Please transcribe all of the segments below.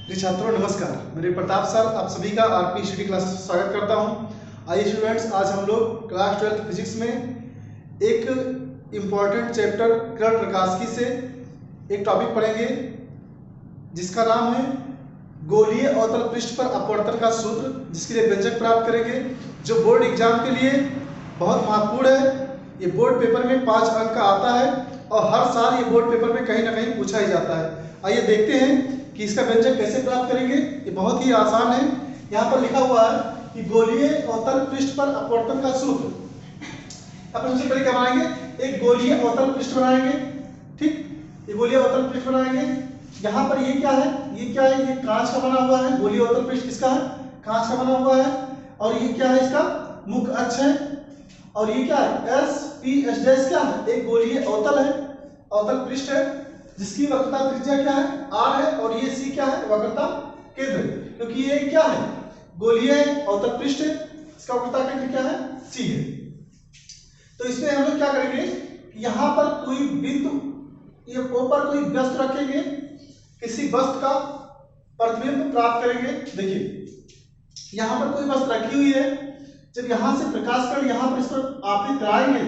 जी छात्रों नमस्कार, मेरे प्रताप सर आप सभी का आरपी स्टडी क्लास में स्वागत करता हूं। आइए स्टूडेंट्स, आज हम लोग क्लास 12 फिजिक्स में एक इम्पॉर्टेंट चैप्टर किरण प्रकाशिकी से एक टॉपिक पढ़ेंगे जिसका नाम है गोलीय अवतल पृष्ठ पर अपवर्तन का सूत्र, जिसके लिए व्यंजक प्राप्त करेंगे, जो बोर्ड एग्जाम के लिए बहुत महत्वपूर्ण है। ये बोर्ड पेपर में 5 अंक का आता है और हर साल ये बोर्ड पेपर में कहीं ना कहीं पूछा ही जाता है। आइए देखते हैं कि इसका व्यंजक कैसे प्राप्त करेंगे। ये बहुत ही आसान है। यहाँ पर लिखा हुआ है कि गोलीय अवतल पृष्ठ पर अपवर्तन का सूत्र। अब सबसे पहले क्या बनाएंगे, एक गोलीय अवतल पृष्ठ बनाएंगे। ठीक, ये गोलीय अवतल पृष्ठ बनाएंगे। यहाँ पर ये क्या है, ये क्या है, ये कांच का बना हुआ है। गोलीय अवतल पृष्ठ किसका है, कांच का बना हुआ है। और ये क्या है, इसका मुख्य अक्ष है। और ये क्या है, एस पी एस डैश क्या है, एक गोलीय अवतल है, अवतल पृष्ठ है, जिसकी वक्रता त्रिज्या क्या है, r है। और ये c क्या है, वक्रता केंद्र, क्योंकि ये क्या है, गोलीय अवतल पृष्ठ है, इसका वक्रता केंद्र क्या है, c है। तो इसमें हम लोग क्या करेंगे, यहाँ पर कोई बिंदु, ये ऊपर कोई वस्तु रखेंगे, किसी वस्तु का प्रतिबिंब प्राप्त करेंगे। देखिए यहाँ पर कोई वस्तु रखी हुई है, जब यहाँ से प्रकाश किरण यहाँ पर इस पर आपतित कराएंगे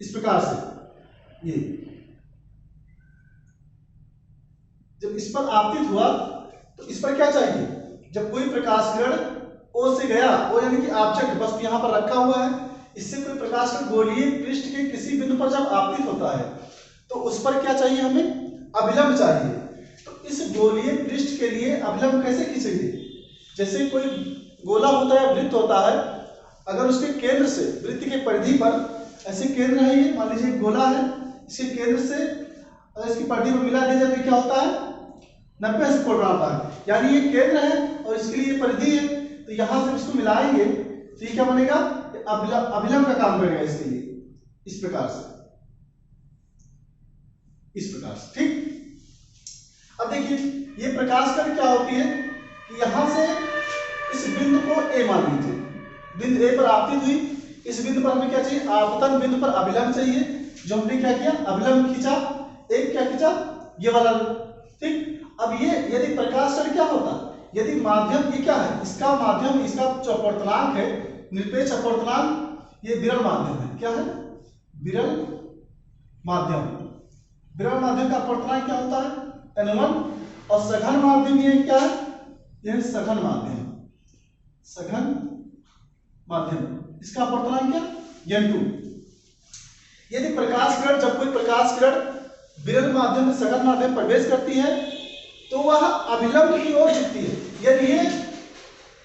इस प्रकार से, ये जब इस पर आपतित हुआ तो इस पर क्या चाहिए, जब कोई प्रकाश किरण O से गया, O यानी कि ऑब्जेक्ट वस्तु यहाँ पर रखा हुआ है, इससे कोई प्रकाश किरण गोलीय पृष्ठ के किसी बिंदु पर जब आपतित होता है तो उस पर क्या चाहिए, हमें अभिलंब चाहिए। तो इस गोलीय पृष्ठ के लिए अभिलंब कैसे खींचेंगे, जैसे कोई गोला होता है, वृत्त होता है, अगर उसके केंद्र से वृत्त के परिधि पर ऐसे केंद्र है, ये मान लीजिए गोला है, इसके केंद्र से अगर इसकी परिधि में मिला दिया जाए तो क्या होता है, 90 से कोण बनाता है। यानी ये केंद्र है और इसके लिए परिधि है, तो यहां से इसको मिलाएंगे तो ये क्या बनेगा, अभिलंब का काम करेगा इसके लिए, इस प्रकार से, इस प्रकार से। ठीक, अब देखिए ये प्रकाश किरण क्या होती है कि यहां से इस बिंदु को A मान लीजिए, बिंदु A पर आपतित हुई, इस बिंदु पर हमें क्या चाहिए, आपतन बिंदु पर अभिलंब चाहिए, जो हमने क्या किया, अभिलंब खींचा, एक क्या खींचा, ये वाला। ठीक, अब ये यदि प्रकाश किरण क्या होता, यदि माध्यम ये क्या है, इसका माध्यम, इसका जो अपवर्तनांक है, निरपेक्ष अपवर्तनांक, ये विरल माध्यम है। क्या है, विरल माध्यम। विरल माध्यम का अपवर्तनांक क्या होता है, n1, और सघन माध्यम ये क्या है, यह सघन माध्यम, सघन माध्यम, इसका अपवर्तनांक क्या, n2। यदि प्रकाश किरण, जब कोई प्रकाश किरण विरल माध्यम से सघन माध्यम प्रवेश करती है तो वह अभिलंब की ओर झुकती है। यदि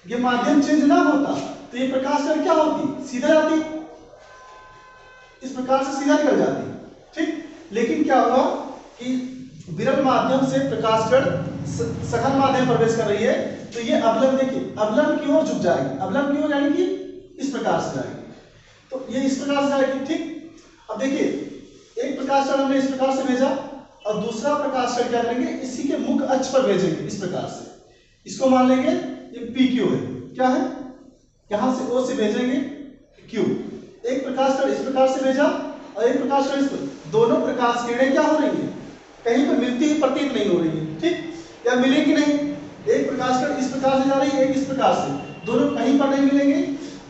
ये माध्यम चेंज ना होता तो ये प्रकाश किरण क्या होती, सीधा जाती, इस प्रकार से सीधा निकल जाती। ठीक, लेकिन क्या हुआ कि विरल माध्यम से प्रकाश किरण सघन माध्यम प्रवेश कर रही है, तो ये अभिलंब, देखिए अभिलंब की ओर झुक जाएगी, अभिलंब की ओर यानी कि इस प्रकार से जाएगी, तो ये इस प्रकार से जाएगी। ठीक, अब देखिए एक प्रकाश किरण हमने इस प्रकार से भेजा और दूसरा प्रकाश किरण क्या करेंगे, इसी के मुख्य अक्ष पर भेजेंगे इस प्रकार से, इसको मान लेंगे ये PQ है, क्या है, यहां से O से भेजेंगे Q। एक प्रकाश किरण इस प्रकार से भेजा और एक प्रकाश किरण इस पर, दोनों प्रकाश किरणें क्या हो रही है, कहीं पर मिलती हुई प्रतीत नहीं हो रही है। ठीक, या मिलेगी नहीं, एक प्रकाश किरण इस प्रकार से जा रही है, एक इस प्रकार से, दोनों कहीं पर नहीं मिलेंगे।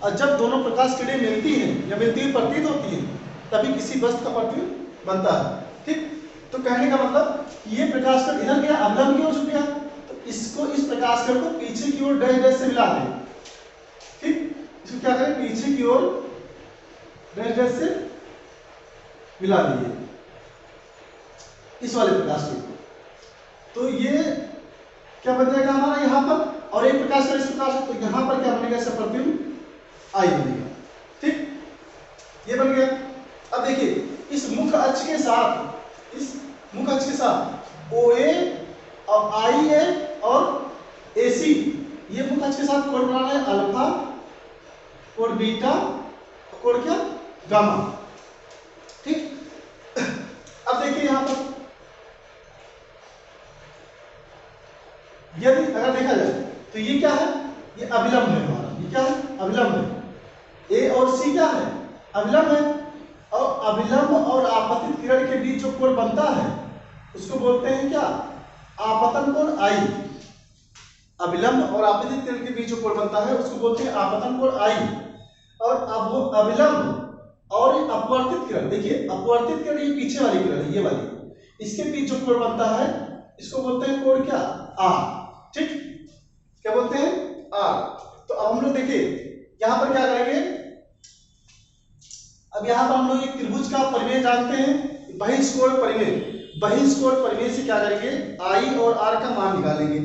और जब दोनों प्रकाश किरणें मिलती हैं या मिलती हुई प्रतीत होती है तभी किसी वस्तु का प्रतिबिंब बनता है। ठीक, तो कहने का मतलब ये प्रकाश किरण इधर गया, अभिलंब की ओर झुक गया, तो इसको, इस प्रकाश किरण को पीछे की ओर डैश डैश से मिला दें। ठीक, इसको क्या करें, पीछे की ओर डैश डैश से मिला दीजिए इस वाले प्रकाश किरण को, तो ये क्या बन जाएगा हमारा यहाँ पर, और एक प्रकाश किरण इस प्रकार से, तो यहाँ पर क्या बनेगा, इसका प्रतिबिंब I बनेगा। ठीक, ये बन गया। अब देखिए इस मुख्य अक्ष के साथ, इस मुख्य अक्ष के साथ OA और IA और AC, ये मुख्य अक्ष के साथ कोण बनाना है अल्फा, कोण बीटा, कोण क्या, गामा। ठीक, अब देखिए यहां पर यदि अगर देखा जाए तो ये क्या है, ये अभिलंब है हमारा, ये क्या है, अभिलंब है। A और C क्या है, अभिलंब है, और अभिलंब और आपतित किरण के बीच जो कोण बनता है उसको बोलते हैं क्या, आपतन कोण I। अविलंब और आपतित किरण के बीच जो कोण बनता है उसको बोलते हैं आपतन कोण आई। और अब वो अविलंब और अपवर्तित किरण, देखिए अपवर्तित किरण ये पीछे वाली किरण है, ये वाली, इसके बीच जो कोण बनता है इसको बोलते हैं कोण क्या, आर। ठीक, क्या बोलते हैं, आर। तो अब हम लोग देखिए यहां पर क्या करेंगे, अब यहां पर हम लोग एक त्रिभुज का परिमेय जानते हैं, बहिष्कोण परिमेय। बहिष्कोण परिमेय से क्या करेंगे, आई और आर का मान निकालेंगे।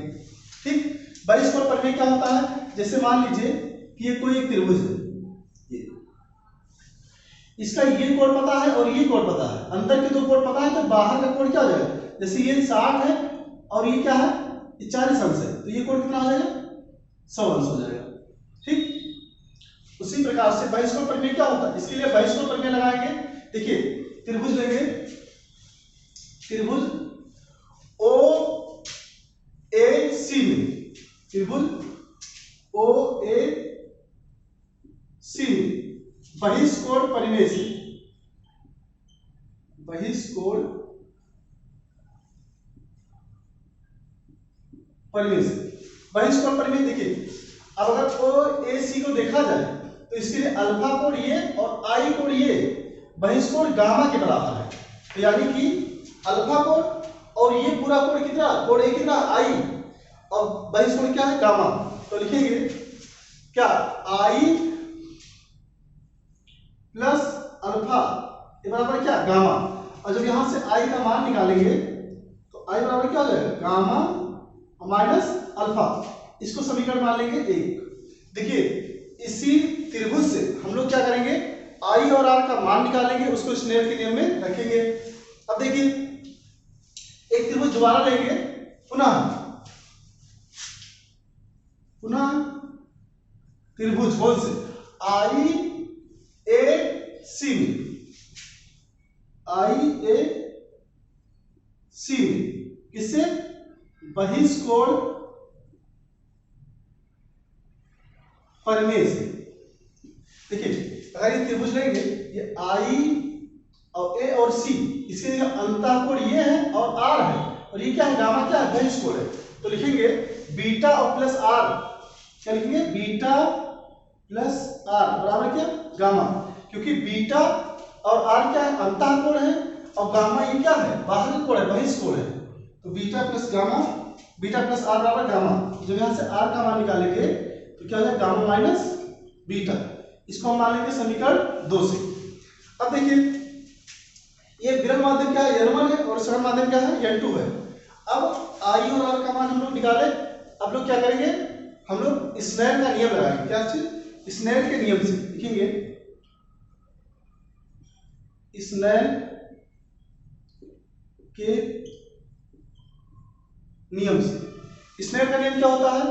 ठीक, बहिष्कोण परिमेय क्या होता है, जैसे मान लीजिए कि ये कोई एक त्रिभुज है, ये इसका ये कोण पता है और ये कोण पता है, अंदर के दो कोण पता है, तो बाहर का कोण क्या हो जाएगा, जैसे ये 60 है और ये क्या है, ये 40 अंश है, तो ये कोण कितना हो जाएगा, 100 अंश हो जाएगा। ठीक, उसी प्रकार से बहिष्कोण परिमेय क्या होता है, इसके लिए बहिष्कोण परिमेय लगाएंगे। देखिए त्रिभुज लेंगे, त्रिभुज ओ ए सी में, त्रिभुज ओ ए सी में बहिष्कोण परिमेय से, बहिष्कोण परिमेय से, बहिष्कोण परिमेय देखिए अब अगर ओ ए सी को देखा जाए तो इसके लिए अल्फा कोण ये और आई कोण ये बहिष्कोण गामा के बराबर है, तो यानी कि अल्फा कोण और ये पूरा कोण कितना, कोण ए कितना, आई, और बहिष्कोण क्या है, गामा। तो लिखेंगे क्या, आई प्लस अल्फा ये बराबर क्या, गामा। और जब यहां से आई का मान निकालेंगे तो आई बराबर क्या हो जाएगा, गामा माइनस अल्फा, इसको समीकरण मान लेंगे 1। देखिए इसी त्रिभुज से हम लोग क्या करेंगे, आई और आर का मान निकालेंगे, उसको स्नेल के नियम में रखेंगे। अब देखिए एक त्रिभुज दोबारा लेंगे, पुनः त्रिभुज कौन से, आई ए सी में, आई ए सी में, किससे, बहिष्कोण परिमेय से। देखिए अगर ये त्रिभुज लेंगे, ये आई और ए और सी, इसके अंतःकोण ये है और आर है, और ये क्या है, गामा क्या है, बहिष्कोण है, तो लिखेंगे बीटा और प्लस आर, क्या लिखेंगे, बीटा प्लस आर बराबर क्या, गामा, क्योंकि बीटा और आर क्या है, अंतःकोण है, और गामा ये क्या है, बाहरी कोण है, बहिष्कोण है, तो beta plus gamma, beta plus R बराबर गामा। जब यहां से आर का मान निकालेंगे तो क्या हो जाएगा, गामा माइनस बीटा, इसको हम मान लेंगे समीकरण 2 से। अब देखिए ये विरल माध्यम क्या है, n1 है, और सरल माध्यम क्या है, n2 है। अब आई और आर का मान हम लोग निकाले, अब लोग क्या करेंगे, हम लोग स्नेल का नियम लगाएंगे, क्या चीज, स्नेल के नियम से लिखेंगे, स्नेल के नियम से। स्नेल का नियम क्या होता है,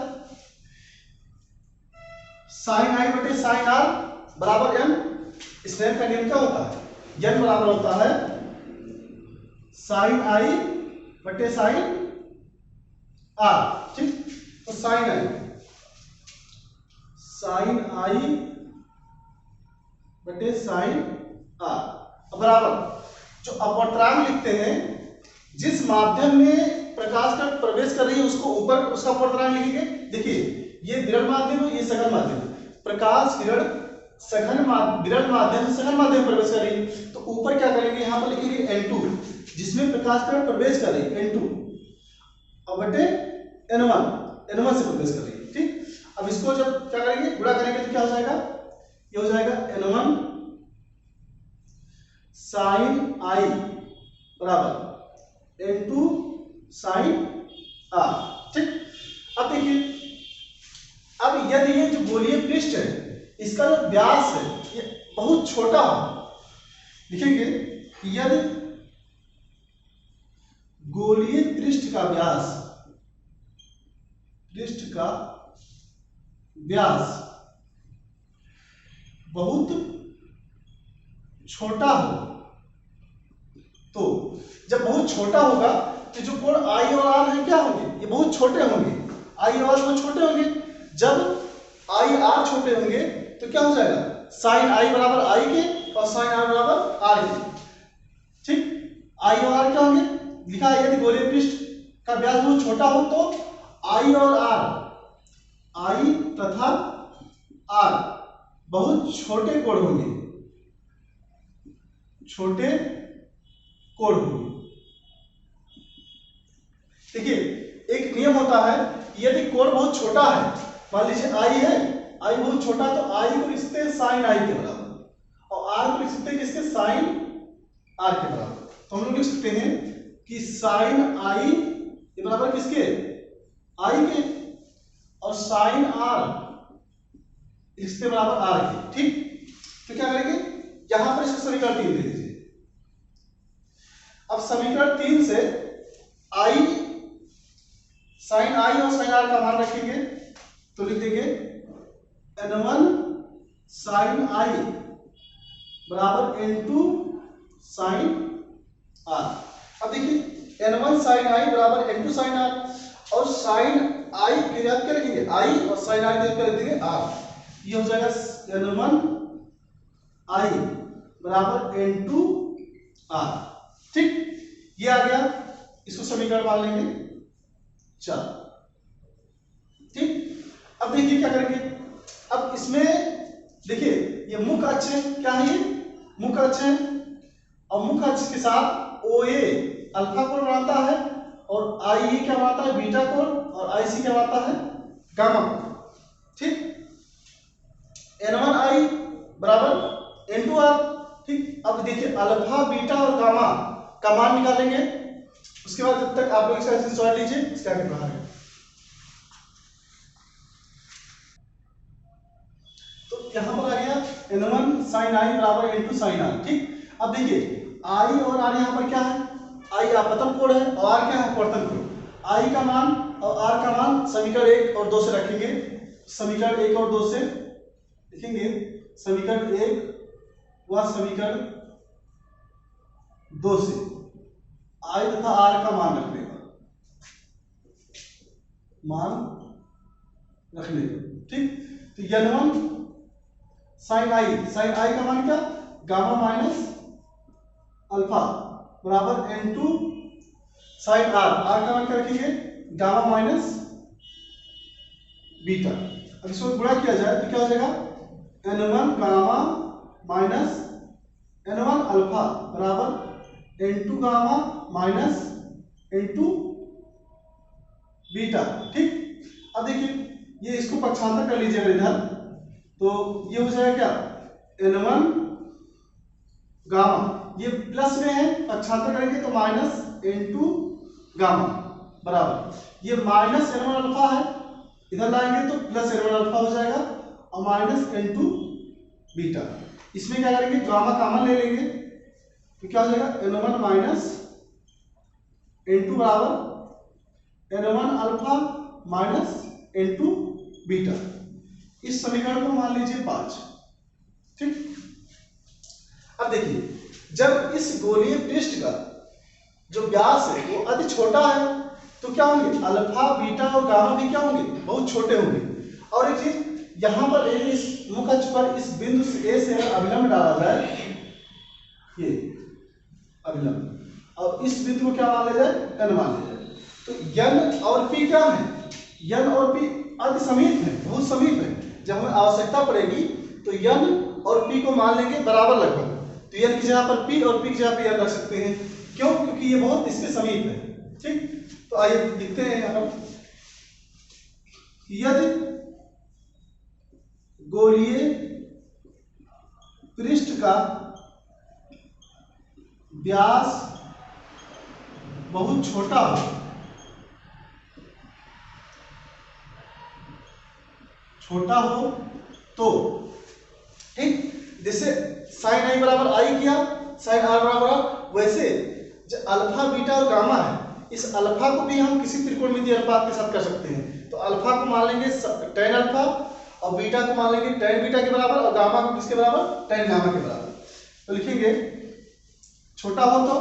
साइन आई बटे साइन आर बराबर एम। स्नेल का नियम क्या होता है, एन बराबर होता है साइन आई बटे साइन आर। ठीक, तो साइन आई बटे साइन आर बराबर, जो अपवर्तनांक लिखते हैं, जिस माध्यम में प्रकाश का प्रवेश कर रही है उसको ऊपर उसका अपवर्तनांक लिखेंगे। देखिए ये विरल माध्यम है, ये सघन माध्यम है, प्रकाश किरण विरल माध्यम से सघन माध्यम में प्रवेश कर रही है, तो ऊपर क्या करेंगे, यहां पर लिखेंगे n2, जिसमें प्रकाश किरण प्रवेश कर रही है, n2 और बटे n1 से प्रवेश कर रही है। ठीक, अब इसको जब क्या करेंगे, गुणा करेंगे तो क्या हो जाएगा, ये हो जाएगा n1 साइन आई बराबर n2 साइन आर। ठीक, अब देखिए अब यदि ये जो गोलीय पृष्ठ है इसका जो व्यास है ये बहुत छोटा हो, लिखेंगे यदि गोलीय पृष्ठ का व्यास बहुत छोटा हो, तो जब बहुत छोटा होगा तो जो कोण आई और आर है क्या होंगे, ये बहुत छोटे होंगे, आई और आर बहुत छोटे होंगे। जब आई आर छोटे होंगे तो क्या हो जाएगा, साइन आई बराबर आई के और साइन आर बराबर आर के। ठीक, आई और आर क्या होंगे, लिखा है यदि गोलीय पृष्ठ का व्यास बहुत छोटा हो तो आई और आर आई तथा आर बहुत छोटे कोण होंगे, छोटे कोण होंगे। देखिए एक नियम होता है, यदि कोण बहुत छोटा है, मान लीजिए आई है, आई बहुत छोटा है, तो आई को लिखते हैं साइन आई के बराबर और आर को लिख सकते हैं किसके, साइन आर के बराबर। तो हम लोग लिख सकते हैं कि साइन आई के बराबर किसके, आई के, और साइन आर इसके बराबर आर के। ठीक, तो क्या करेंगे, यहां पर इसको समीकरण 3 दे दीजिए। अब समीकरण 3 से आई, साइन आई और साइन आर का मान रखेंगे, तो लिख देंगे n1 साइन आई बराबर n2 साइन आर। अब देखिए n1 साइन आई बराबर n2 साइन आर, और साइन आई की जगह क्या लिखेंगे, आई, और साइन आर की जगह लिख देंगे आर। ये हो जाएगा n1 आई बराबर n2 आर। ठीक, ये आ गया, इसको समीकरण मान लेंगे 4। ठीक, अब देखिए क्या करेंगे, अब इसमें देखिए ये मुख्य अक्ष है, क्या है ये, मुख्य अक्ष है, और मुख्य अक्ष के साथ ओ ए अल्फा कोण बनाता है, और आई ए क्या बनाता है, बीटा कोण, और आई सी क्या बनाता है, गामा कोण। ठीक, n1 आई बराबर n2 आर। ठीक, अब देखिए अल्फा, बीटा और गामा का मान निकालेंगे, उसके बाद जब तक आप लोग एक्सरसाइज सॉल्व लीजिए, इसके आगे बढ़ा रहे। तो यहां पर आ गया n1 sin i बराबर n2 sin r। ठीक, अब देखिए i और r यहां पर क्या है, i आपतन कोण है और r क्या है, अपवर्तन कोण। i का मान और r का मान समीकरण 1 और 2 से रखेंगे, समीकरण 1 और 2 से लिखेंगे, समीकरण 1 व समीकरण 2 से i तथा r का मान रखने का, मान रखने का। ठीक, तो n1 साइन आई, साइन आई का मान क्या, गामा माइनस अल्फा बराबर n2 साइन आर, आर का मान क्या रखेंगे, गामा माइनस बीटा। अब इसको गुणा किया जाए तो क्या हो जाएगा, n1 gamma minus n1 alpha बराबर n2 gamma minus n2 beta. ठीक, अब देखिए ये इसको पक्षांतर कर लीजिएगा इधर, तो ये हो जाएगा क्या, n1 गामा, ये प्लस में है, पक्षांतर करेंगे तो माइनस n2 गामा बराबर, ये माइनस n1 अल्फा है, इधर लाएंगे तो प्लस n1 अल्फा हो जाएगा, और माइनस n2 बीटा। इसमें क्या करेंगे, गामा कॉमन ले लेंगे, तो क्या हो जाएगा, n1 माइनस n2 बराबर n1 alpha minus n2 beta. इस समीकरण को मान लीजिए 5। ठीक, अब देखिए जब इस गोलीय पृष्ठ का जो व्यास है वो अति छोटा है, तो क्या होंगे, अल्फा, बीटा और गामा भी क्या होंगे, बहुत छोटे होंगे। और एक चीज यहां पर इस मुख्य अक्ष पर इस बिंदु ए से अभिलंब डाला जाए, ये अभिलंब, और इस बिंदु को क्या मान लिया जाए, n मान लिया जाए, तो n और p क्या है, n और p अति समीप है, बहुत समीप है। जब हमें आवश्यकता पड़ेगी तो n और p को मान लेंगे बराबर लगभग, तो n की जगह पर p और p की जगह पर n रख सकते हैं, क्यों, क्योंकि ये बहुत इसके समीप है। ठीक, तो आइए लिखते हैं यहाँ पर, यदि गोलीय पृष्ठ का व्यास बहुत छोटा हो, तो ठीक, जैसे साइन आई बराबर आई किया, साइन आर बराबर, वैसे जो अल्फा, बीटा और गामा है, इस अल्फा को भी हम किसी त्रिकोणमितीय अनुपात के साथ कर सकते हैं। तो अल्फा को मान लेंगे tan अल्फा, और बीटा को मान लेंगे tan बीटा के बराबर, और गामा को किसके बराबर, tan गामा के बराबर। तो लिखेंगे छोटा हो तो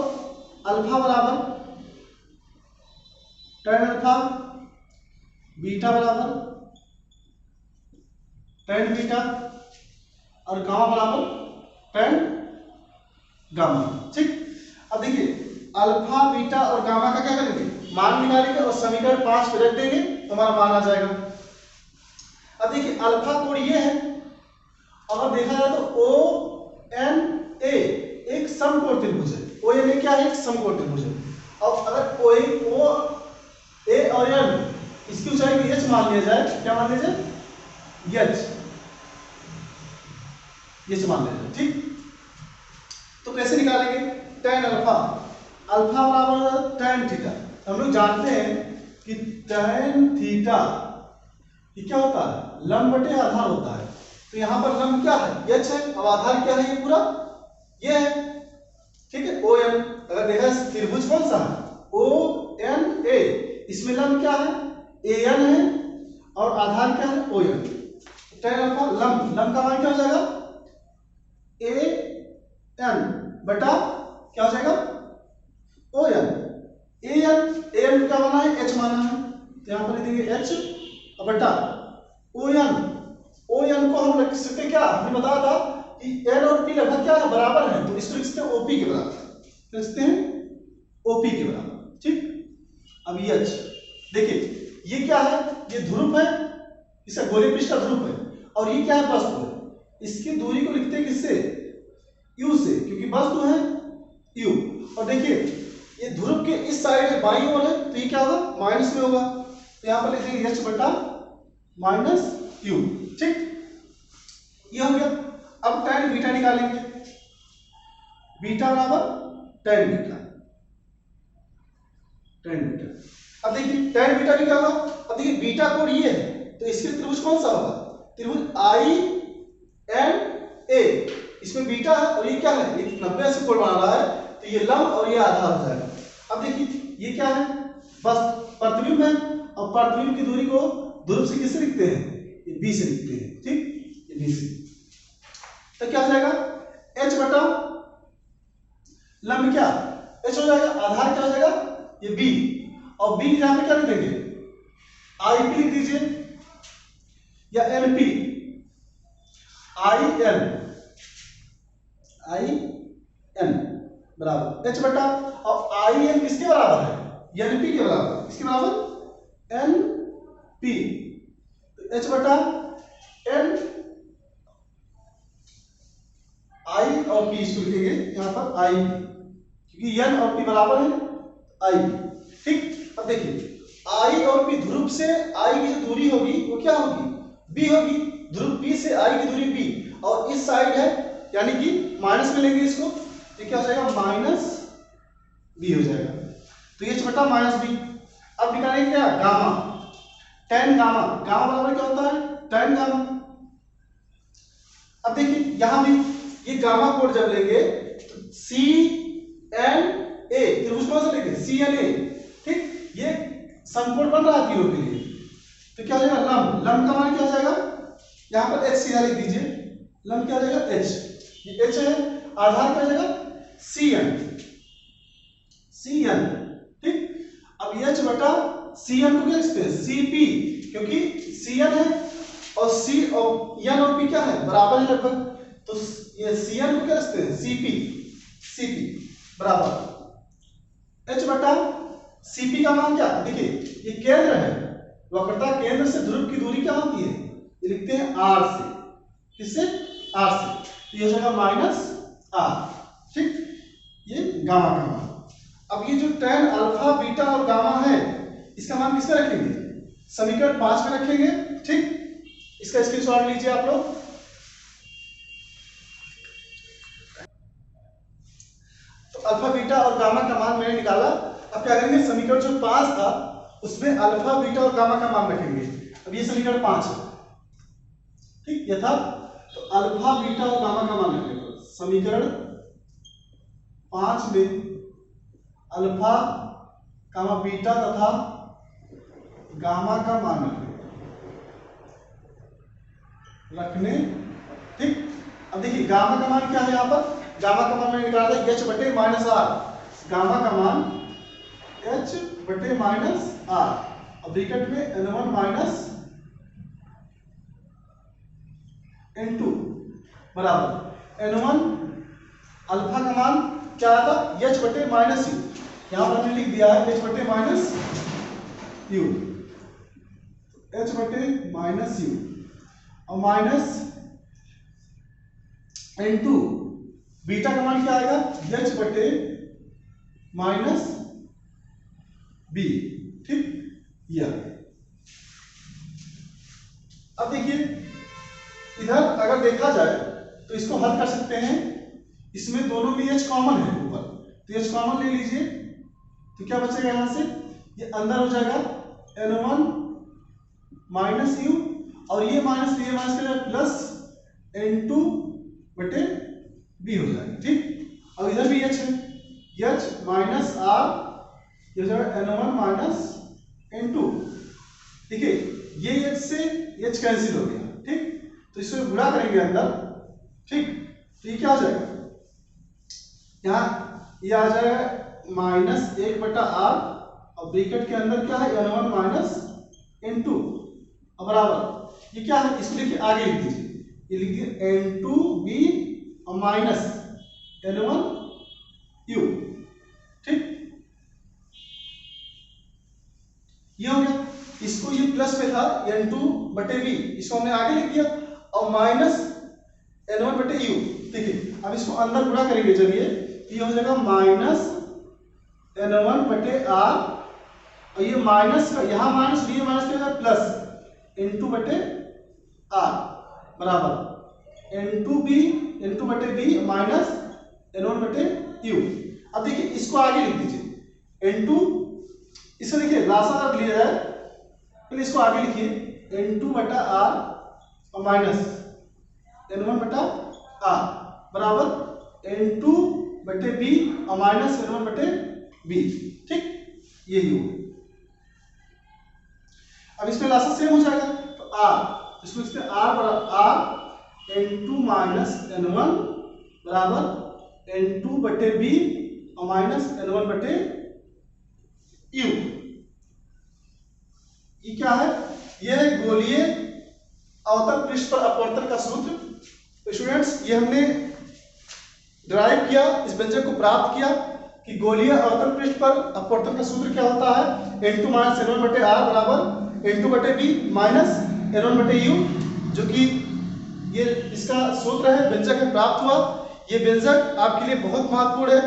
अल्फा बराबर tan अल्फा, बीटा बराबर tan बीटा, और गामा बराबर tan गामा। ठीक, अब देखिए अल्फा, बीटा और गामा का क्या करेंगे, मान निकालेंगे और समीकरण 5 पे रख देंगे, तो हमारा मान आ जाएगा। अब देखिए अल्फा कोड ये है, अगर देखा जाए तो ओ एन ए एक समकोण त्रिभुज है। ओ एन ए क्या है? एक समकोण त्रिभुज है। अब अगर ओ ए और एन इसकी ऊंचाई को एच मान लिया जाए, क्या मान लिया जाए? एच मान लिया जाए, ठीक। तो कैसे निकालेंगे? tan अल्फा, अल्फा बराबर tan थीटा। हम लोग जानते हैं कि tan थीटा ये क्या होता है? लंब बटे आधार होता है। तो यहाँ पर लंब क्या है? h है। अब आधार क्या है? ये पूरा ये है, ठीक है। ओ एन, अगर देखा त्रिभुज कौन सा है? ओ एन ए, इसमें लंब क्या है? ए एन है और आधार क्या है? O N. tan अल्फा लंब का मान क्या हो जाएगा? ए एन बटा क्या हो जाएगा? O N. ए एन क्या माना है? एच माना है, तो यहाँ पर लिख देंगे एच बटा ओ एन को हम लिख सकते क्या? हमने बताया था कि एन और पी लगभग क्या है? बराबर है, तो इसको लिख सकते हैं ओपी के बराबर, लिख सकते हैं ओपी के बराबर, ठीक। अब ये एच देखिए ये क्या है? ये ध्रुव है, इसका गोलीय पृष्ठ का ध्रुव है, और ये क्या है? वस्तु है। इसकी दूरी को लिखते हैं किससे? यू से, क्योंकि वस्तु है यू। और देखिए ये ध्रुव के इस साइड है, बाईं ओर है, तो ये क्या होगा? माइनस में होगा, तो यहाँ पर लिख देंगे एच बटा माइनस यू, ठीक। ये हो गया। अब tan बीटा निकालेंगे, बीटा बराबर tan बीटा, tan बीटा। अब देखिए tan बीटा भी क्या होगा? अब देखिए बीटा कोड ये है, तो इसके त्रिभुज कौन सा होगा? त्रिभुज आई एन ए, इसमें बीटा है और ये क्या है? ये 90 से कोण बना रहा है, तो ये लंब और ये आधार हो जाएगा। अब देखिए ये क्या है? बस प्रतिबिंब है, और प्रतिबिंब की दूरी को ध्रुव से किससे लिखते हैं? ये बी से लिखते हैं, ठीक, ये बी से। तो क्या हो जाएगा? एच बटा लंब क्या? एच हो जाएगा, आधार क्या हो जाएगा? ये बी, और बी की जगह पे क्या लिख देंगे? आई पी लिख दीजिए, या एल पी, आई एन बराबर एच बटा, और आई एन किसके बराबर है? एन पी के बराबर, किसके बराबर? एन पी, तो एच बटा एन आई और पी, इसको लिखेंगे यहां पर आई, क्योंकि एन और पी बराबर है आई, ठीक। अब देखिए आई और पी, ध्रुव से आई की जो दूरी होगी वो क्या होगी? बी होगी। ध्रुव पी से आई की दूरी बी, और इस साइड है यानी कि माइनस में लेंगे इसको, तो क्या हो जाएगा? माइनस बी हो जाएगा, तो ये बटा माइनस बी। अब निकालेंगे क्या? गामा, tan गामा, गामा बराबर क्या होता है? tan gamma. अब देखिए यहां भी ये गामा कोड जब लेंगे तो सी एन ए, त्रिभुज कौन सा लेंगे? सी एन ए, ठीक। ये समकोण बन रहा है तीनों के लिए, तो क्या हो जाएगा? लंब का मान क्या हो जाएगा? यहां पर एच सीधा लिख दीजिए, लंब क्या हो जाएगा? एच, ये एच है, आधार क्या हो जाएगा? सी एन, ठीक। अब एच बटा सी एन को क्या लिखते हैं? सी पी, क्योंकि सी एन है और सी और एन और पी क्या है? बराबर है लगभग, तो ये सी एन को क्या लिखते हैं? सी पी बराबर एच बटा सी पी का मान क्या? देखिए ये केंद्र है, वक्रता केंद्र से ध्रुव की दूरी क्या होती है? ये लिखते हैं आर से, किससे? आर से, तो ये हो जाएगा माइनस आर, ठीक। ये गामा का मान। अब ये जो tan अल्फा बीटा और गामा है, इसका मान किसका रखेंगे? समीकरण 5 में रखेंगे, ठीक। इसका स्क्रीनशॉट लीजिए आप लोग। तो अल्फा बीटा और गामा का मान मैंने निकाला। अब क्या करेंगे? समीकरण जो 5 था उसमें अल्फा बीटा और गामा का मान रखेंगे। अब ये समीकरण 5 है, ठीक, ये था। तो अल्फा बीटा और गामा का मान रखेंगे समीकरण 5 में, अल्फा गामा बीटा तथा गामा का मान रखने, ठीक। अब देखिए गामा का मान क्या है? यहाँ पर गामा का मान मैंने निकाला था एच बटे माइनस आर, गामा का मान एच बटे माइनस आर, अब ब्रैकेट में n1 माइनस n2 बराबर n1, अल्फा का मान क्या आता? एच बटे माइनस यू, यहां पर हमने लिख दिया है एच बटे माइनस यू, एच बटे माइनस यू और माइनस N2, बीटा का मान क्या आएगा H बटे माइनस B, ठीक। यह अब देखिए इधर अगर देखा जाए तो इसको हल कर सकते हैं, इसमें दोनों में H कॉमन है ऊपर, तो H कॉमन ले लीजिए, तो क्या बचेगा यहां से, ये अंदर हो जाएगा N1 माइनस U, और ये माइनस के प्लस N2 बटे B हो जाएगा, ठीक। अब इधर भी H है, H माइनस R, ये हो जाएगा N1 माइनस N2, ठीक है। ये H से H कैंसिल हो गया, ठीक। तो इसको गुणा करेंगे अंदर, ठीक। तो ये क्या हो जाएगा, यहाँ ये आ जाएगा माइनस 1 बटा R, और ब्रैकेट के अंदर क्या है N1 माइनस N2, और बराबर ये क्या है, इसको देखिए आगे लिख दीजिए, ये लिख दिए N2B और माइनस N1U, ठीक। ये हो गया, इसको ये प्लस में था N2 बटे B, इसको हमने आगे लिख दिया, और माइनस N1 बटे U, ठीक है। अब इसको अंदर गुणा करेंगे, चलिए ये हो जाएगा माइनस N1 बटे R, और ये माइनस का यहाँ माइनस, ये माइनस के साथ प्लस N2 बटे R बराबर N2 बटे B माइनस N1 बटे U। अब देखिए इसको आगे लिख दीजिए N2, इसको देखिए लासा अगर लिया जाए पहले इसको आगे लिखिए N2 बटा R और माइनस N1 बटा R बराबर N2 बटे B और माइनस N1 बटे B, ठीक। यही हो, अब इसमें लासा सेम हो जाएगा, तो R इसमें लिखते हैं R बराबर R N2 माइनस N1 बराबर N2 बटे B और माइनस N1 बटे U। ये क्या है, ये है गोलीय अवतल पृष्ठ पर अपवर्तन का सूत्र। तो स्टूडेंट्स ये हमने डिराइव किया, इस व्यंजक को प्राप्त किया कि गोलीय अवतल पृष्ठ पर अपवर्तन का सूत्र क्या होता है, N2 माइनस N1 बटे R बराबर N2 बटे B माइनस N1 बटे U, जो कि ये इसका सूत्र है, व्यंजक है, प्राप्त हुआ। ये व्यंजक आपके लिए बहुत महत्वपूर्ण है,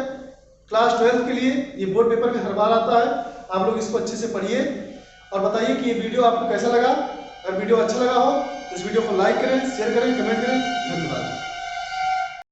क्लास 12 के लिए ये बोर्ड पेपर में हर बार आता है। आप लोग इसको अच्छे से पढ़िए और बताइए कि ये वीडियो आपको कैसा लगा। अगर वीडियो अच्छा लगा हो तो इस वीडियो को लाइक करें, शेयर करें, कमेंट करें। धन्यवाद।